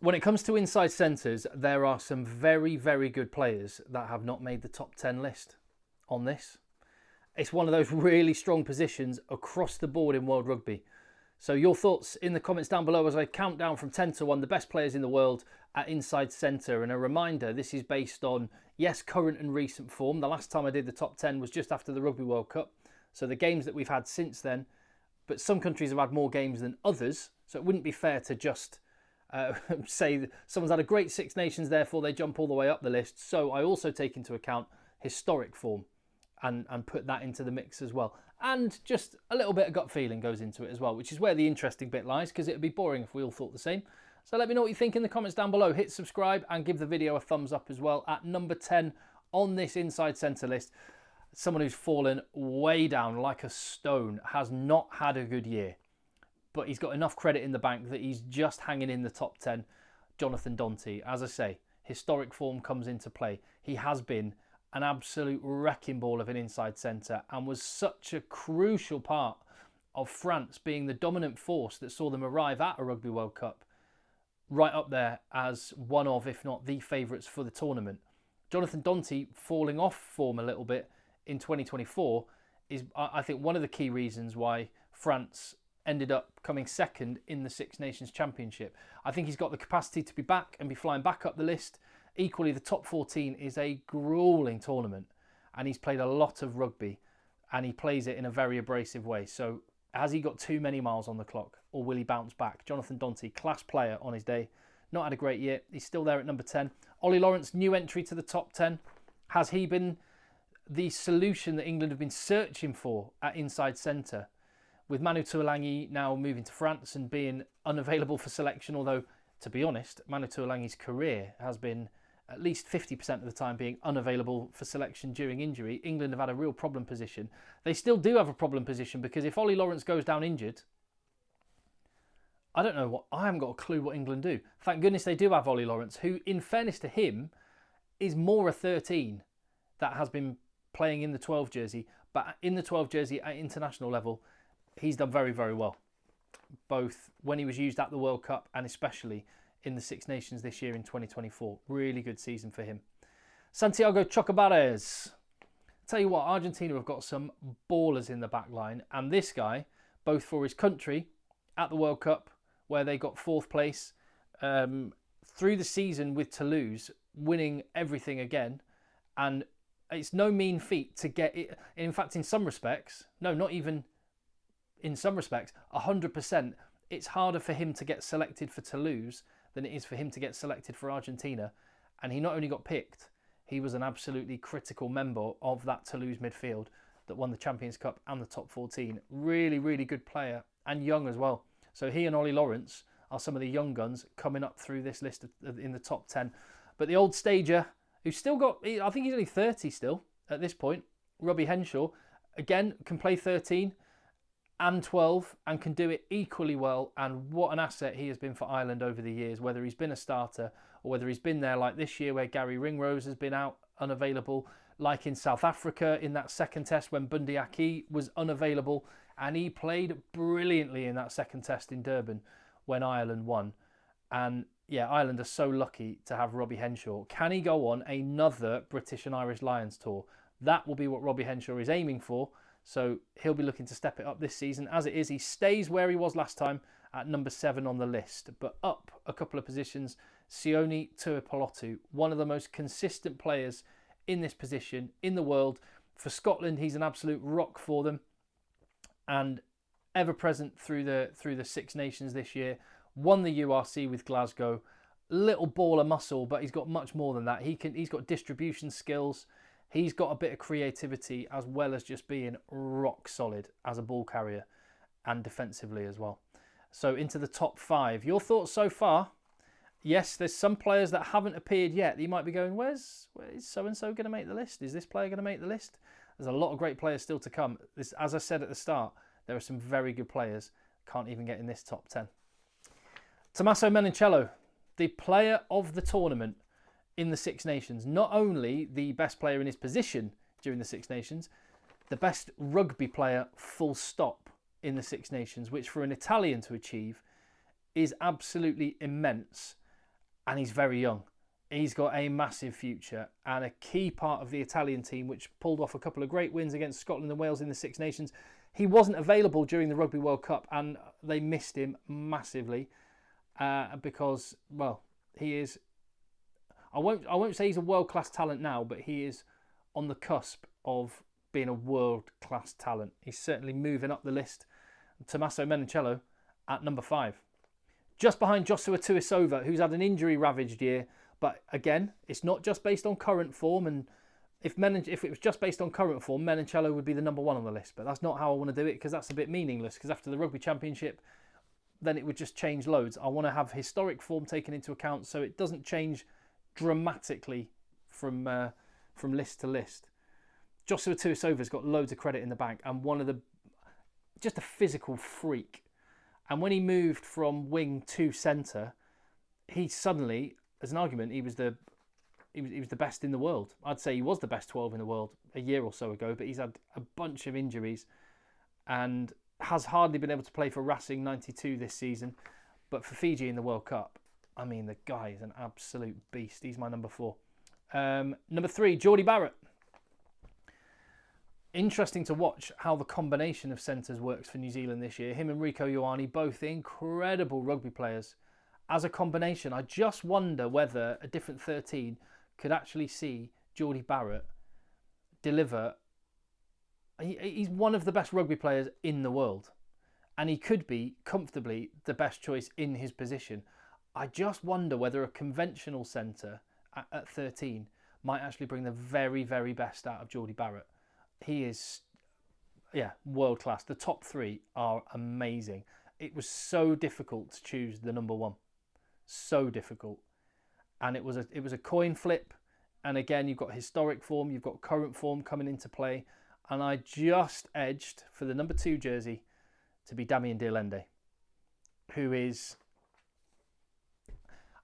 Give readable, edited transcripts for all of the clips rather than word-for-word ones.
When it comes to inside centres, there are some very, very good players that have not made the top 10 list on this. It's one of those really strong positions across the board in World Rugby. So your thoughts in the comments down below as I count down from 10 to 1, the best players in the world at inside centre. And a reminder, this is based on, yes, current and recent form. The last time I did the top 10 was just after the Rugby World Cup. So the games that we've had since then. But some countries have had more games than others. So it wouldn't be fair to just say someone's had a great Six Nations, therefore they jump all the way up the list. So I also take into account historic form and put that into the mix as well. And just a little bit of gut feeling goes into it as well, which is where the interesting bit lies, because it would be boring if we all thought the same. So let me know what you think in the comments down below. Hit subscribe and give the video a thumbs up as well. At number 10 on this inside centre list, someone who's fallen way down like a stone, has not had a good year, but he's got enough credit in the bank that he's just hanging in the top 10. Jonathan Dante, as I say, historic form comes into play. He has been an absolute wrecking ball of an inside centre and was such a crucial part of France being the dominant force that saw them arrive at a Rugby World Cup, right up there as one of, if not the favourites for the tournament. Jonathan Dante falling off form a little bit in 2024 is, I think, one of the key reasons why France ended up coming second in the Six Nations Championship. I think he's got the capacity to be back and be flying back up the list. Equally, the top 14 is a gruelling tournament and he's played a lot of rugby and he plays it in a very abrasive way. So has he got too many miles on the clock or will he bounce back? Jonathan Dante, class player on his day. Not had a great year. He's still there at number 10. Oly Lawrence, new entry to the top 10. Has he been the solution that England have been searching for at inside centre? With Manu Tuilagi now moving to France and being unavailable for selection, although, to be honest, Manu Tuilagi's career has been at least 50% of the time being unavailable for selection during injury. England have had a real problem position. They still do have a problem position because if Oly Lawrence goes down injured, I don't know I haven't got a clue what England do. Thank goodness they do have Oly Lawrence, who, in fairness to him, is more a 13 that has been playing in the 12 jersey, but in the 12 jersey at international level, he's done very, very well. Both when he was used at the World Cup and especially in the Six Nations this year in 2024. Really good season for him. Santiago Chocobares. Tell you what, Argentina have got some ballers in the back line. And this guy, both for his country at the World Cup, where they got 4th place, through the season with Toulouse, winning everything again. And it's no mean feat to get it. In fact, in some respects, no, not even in some respects, 100%, it's harder for him to get selected for Toulouse than it is for him to get selected for Argentina. And he not only got picked, he was an absolutely critical member of that Toulouse midfield that won the Champions Cup and the top 14. Really, really good player and young as well. So he and Oly Lawrence are some of the young guns coming up through this list in the top 10. But the old stager, who's still got, I think he's only 30 still at this point, Robbie Henshaw, again, can play 13 and 12 and can do it equally well. And what an asset he has been for Ireland over the years, whether he's been a starter or whether he's been there like this year where Gary Ringrose has been out unavailable, like in South Africa in that second test when Bundee Aki was unavailable, and he played brilliantly in that second test in Durban when Ireland won. And yeah, Ireland are so lucky to have Robbie Henshaw. Can he go on another British and Irish Lions tour? That will be what Robbie Henshaw is aiming for. So he'll be looking to step it up this season. As it is, he stays where he was last time at number 7 on the list, but up a couple of positions. Sione Tuipulotu, one of the most consistent players in this position in the world. For Scotland, he's an absolute rock for them and ever present through the Six Nations this year. Won the URC with Glasgow. Little ball of muscle, but he's got much more than that. He's got distribution skills. He's got a bit of creativity as well as just being rock solid as a ball carrier and defensively as well. So into the top 5. Your thoughts so far? Yes, there's some players that haven't appeared yet that you might be going, where is so-and-so going to make the list? Is this player going to make the list? There's a lot of great players still to come. As I said at the start, there are some very good players. Can't even get in this top 10. Tomaso Menello, the player of the tournament in the Six Nations. Not only the best player in his position during the Six Nations, the best rugby player full stop in the Six Nations, which for an Italian to achieve is absolutely immense. and he's very young. He's got a massive future and a key part of the Italian team, which pulled off a couple of great wins against Scotland and Wales in the Six Nations. He wasn't available during the Rugby World Cup, and they missed him massively because, well, he is. I won't say he's a world-class talent now, but he is on the cusp of being a world-class talent. He's certainly moving up the list. Tomaso Menello at number 5. Just behind Joshua Tuisova, who's had an injury-ravaged year. But again, it's not just based on current form. And if it was just based on current form, Menello would be the number 1 on the list. But that's not how I want to do it, because that's a bit meaningless. Because after the Rugby Championship, then it would just change loads. I want to have historic form taken into account so it doesn't change dramatically from list to list. Joshua Tuisova's got loads of credit in the bank, and just a physical freak. And when he moved from wing to centre, he suddenly, as an argument, he was the best in the world. I'd say he was the best 12 in the world a year or so ago, but he's had a bunch of injuries and has hardly been able to play for Racing 92 this season. But for Fiji in the World Cup, I mean, the guy is an absolute beast. He's my number 4. Number 3, Jordie Barrett. Interesting to watch how the combination of centres works for New Zealand this year. Him and Rieko Ioane, both incredible rugby players. As a combination, I just wonder whether a different 13 could actually see Jordie Barrett deliver. He's one of the best rugby players in the world, and he could be comfortably the best choice in his position. I just wonder whether a conventional centre at 13 might actually bring the very, very best out of Jordie Barrett. He is, world class. The top 3 are amazing. It was so difficult to choose the number 1. So difficult. And it was a coin flip. And again, you've got historic form, you've got current form coming into play. And I just edged for the number 2 jersey to be Damian De Allende, who is...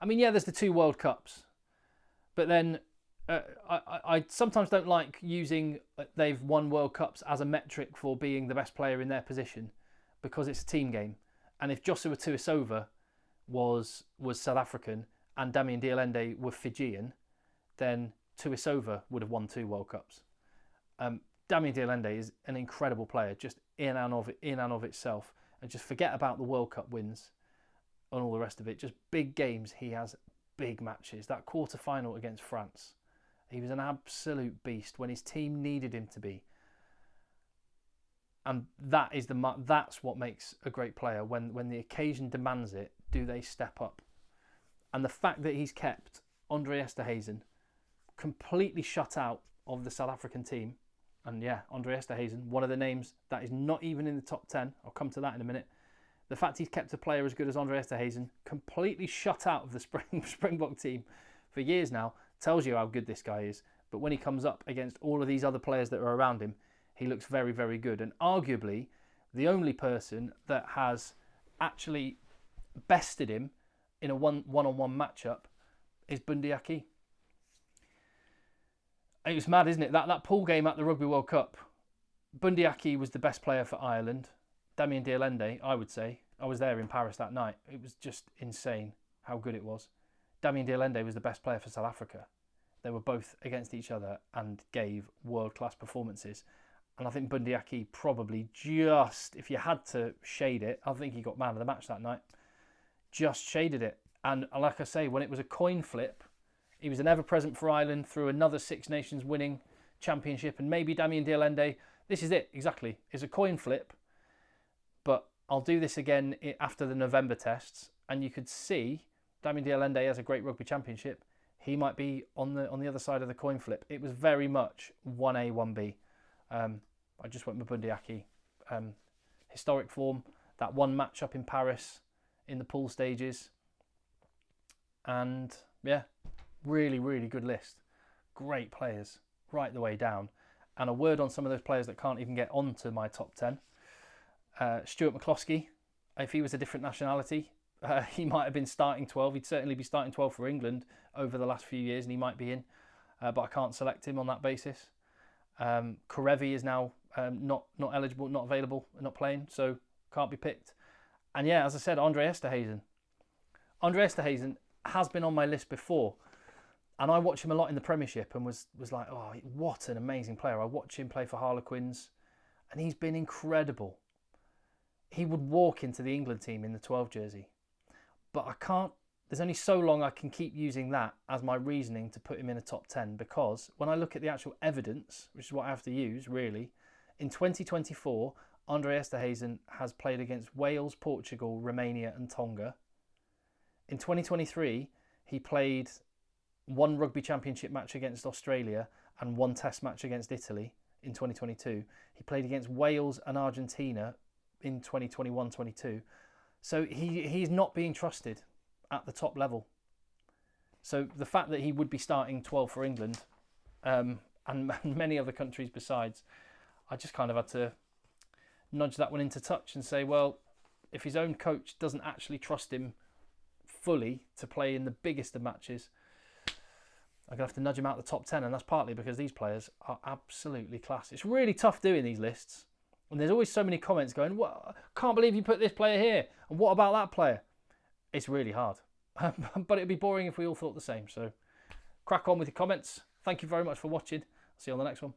I mean, there's the 2 World Cups. But then I sometimes don't like using they've won World Cups as a metric for being the best player in their position, because it's a team game. And if Joshua Tuisova was South African and Damian De Allende were Fijian, then Tuisova would have won 2 World Cups. Damian De Allende is an incredible player, just in and of itself. And just forget about the World Cup wins and all the rest of it. Just big games. He has big matches. That quarter-final against France, he was an absolute beast when his team needed him to be. And that's what makes a great player. When the occasion demands it, do they step up? And the fact that he's kept Andre Esterhuizen completely shut out of the South African team. And Andre Esterhuizen, one of the names that is not even in the top 10. I'll come to that in a minute. The fact he's kept a player as good as Andre Esterhuizen completely shut out of the Springbok team for years now tells you how good this guy is. But when he comes up against all of these other players that are around him, he looks very, very good. And arguably, the only person that has actually bested him in a one-on-one matchup is Bundee Aki. It was mad, isn't it? That pool game at the Rugby World Cup, Bundee Aki was the best player for Ireland. Damian De Allende, I would say. I was there in Paris that night. It was just insane how good it was. Damian De Allende was the best player for South Africa. They were both against each other and gave world-class performances. And I think Bundee Aki probably just, if you had to shade it, I think he got man of the match that night. Just shaded it. And like I say, when it was a coin flip, he was an ever-present for Ireland through another Six Nations winning championship. And maybe Damian De Allende, this is it, exactly. It's a coin flip. But I'll do this again after the November tests. And you could see Damian De Allende has a great rugby championship. He might be on the other side of the coin flip. It was very much 1A, 1B. I just went with Bundee Aki. Historic form, that one match up in Paris in the pool stages. And really, really good list. Great players right the way down. And a word on some of those players that can't even get onto my top 10. Stuart McCloskey, if he was a different nationality, he might have been starting 12. He'd certainly be starting 12 for England over the last few years, and he might be in. But I can't select him on that basis. Karevi is now not eligible, not available, not playing, so can't be picked. And as I said, Andre Esterhuizen. Andre Esterhuizen has been on my list before. And I watch him a lot in the Premiership and was like, oh, what an amazing player. I watch him play for Harlequins and he's been incredible. He would walk into the England team in the 12 jersey. But I can't, there's only so long I can keep using that as my reasoning to put him in a top 10, because when I look at the actual evidence, which is what I have to use really, in 2024, Andre Esterhuizen has played against Wales, Portugal, Romania and Tonga. In 2023, he played one rugby championship match against Australia and one test match against Italy in 2022. He played against Wales and Argentina in 2021-22. So he's not being trusted at the top level. So the fact that he would be starting 12 for England and many other countries besides, I just kind of had to nudge that one into touch and say, well, if his own coach doesn't actually trust him fully to play in the biggest of matches, I'm going to have to nudge him out the top 10, and that's partly because these players are absolutely class. It's really tough doing these lists. And there's always so many comments going, "What? Can't believe you put this player here. And what about that player?" It's really hard. But it'd be boring if we all thought the same. So crack on with your comments. Thank you very much for watching. See you on the next one.